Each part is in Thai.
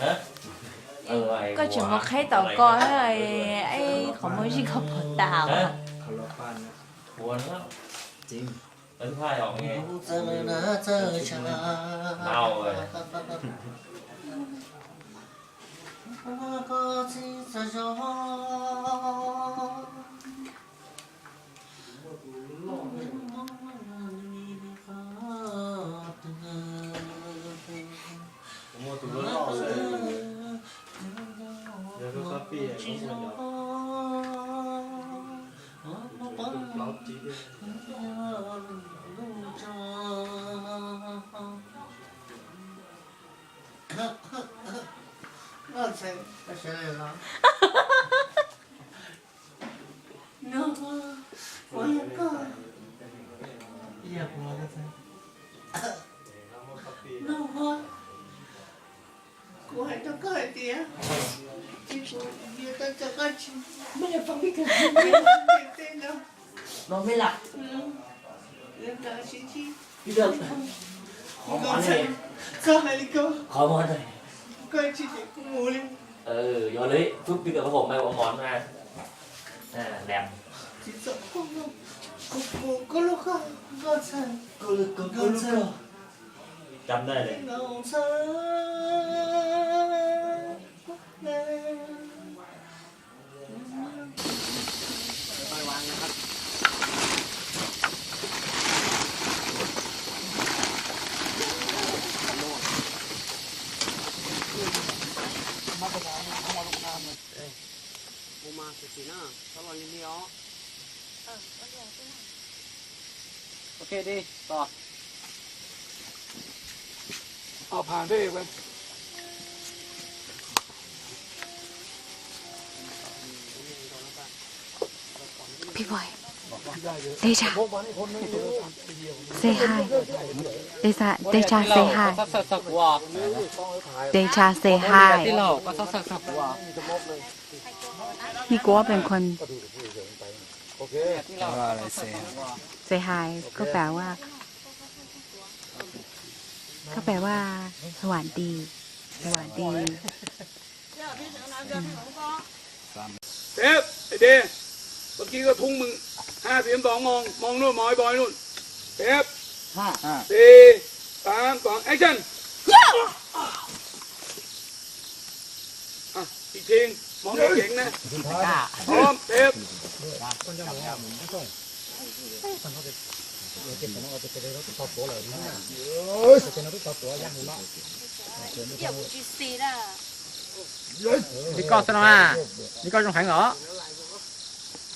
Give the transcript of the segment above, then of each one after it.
ฮะก็只么开导过ไอ้ของมึงที่เขาปวดตา ฮะ อ่ะ เขาล็อกบ้านนะ ทวนแล้ว จริง เป็นผ้าออกไง เจอนะเจอชา เน่าเลย ก็ที่จะชอบผมว่าตัวรอดเลยเดี๋ยวก็ปีอ่ะต้องมันยาวเราจีเดียว 那谁来了？那我也够。也不了噻。那我还多搞一点。结果也到这个去，没有放一个，没有对的。 นอนไม่หลับ 人家星期， พี่เดิมขอหมอนเลย 看海里搞， ขอหมอนเลย 搞起点我嘞。 โยนเลยทุบพี่กับผมไปเอาหมอนมาแหลม ที่จะก็ลูกก็ใช่ก็ใช่ จำได้เลย น้องเธอ 我妈是谁呢？他老人聊。OK ดีต่อเอาผ่านด้วยเว้ย พี่บอยเดชา say hi เดชา say hi สักสักว่า เดชา say hi ที่เราก็สักว่า พี่กัวเป็นคน ที่เราอะไรเสีย say hi ก็แปลว่า สวัสดี สวัสดี เทปไอเดเมื่อกี้ก็ทุ่งมึง5-4-3มองนู่นมองไอ้บอยนู่นเทป4-3-2 action อีกทีมองเก่งนะพร้อมเทป 你告诉了吗？你告诉还我，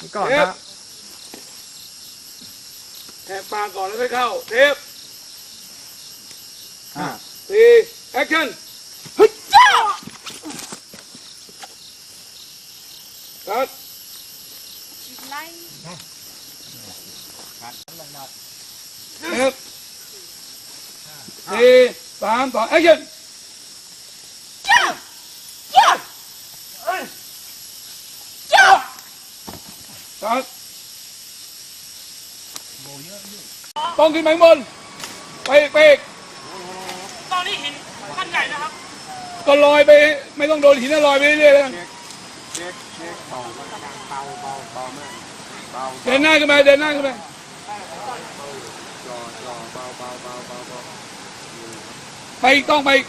你告诉他。 แทกปากก่อนแล้วค่อยเข้าเทป4 action ครับ เทป4-3-2 action ครับต้องขึ้นไปข้างบนไปอีกตอนนี้หินขั้นใหญ่นะครับ ก็ลอยไปไม่ต้องโดนหินนะลอยไปเรื่อยๆเลยเดินหน้าขึ้นไปไปอีกต้องไปอีก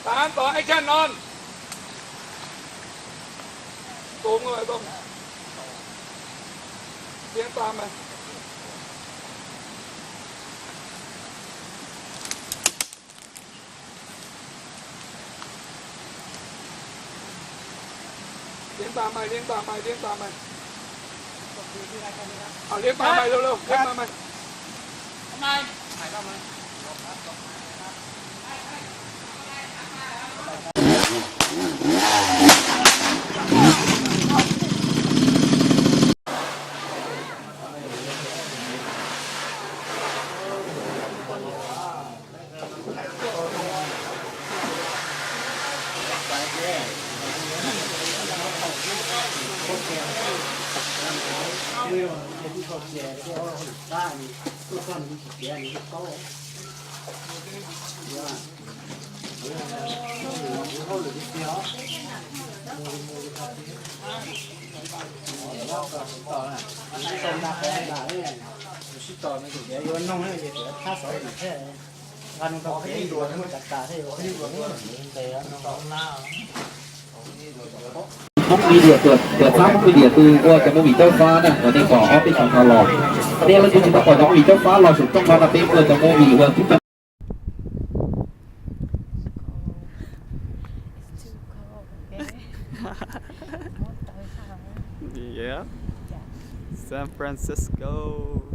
4-3-2 action นอนตูมเข้าไปต้องเลี้ยงตามไปเลี้ยงตามไปเอาเลี้ยงตามไปเร็วๆเลี้ยงตามไปทำไมถ่ายทำไม โอเค ห้องมีเดียเปิดสร้างห้องมีเดียคือว่าจะมาหวีเจ้าฟ้านะวันนี้ขอออฟเป็นของตลอดเรียกว่าคุณจะมาก่อนน้องหวีเจ้าฟ้ารอสุดต้องมาเต็มเปิดจะมาหวีเวิร์กที่จะ Yeah. San Francisco.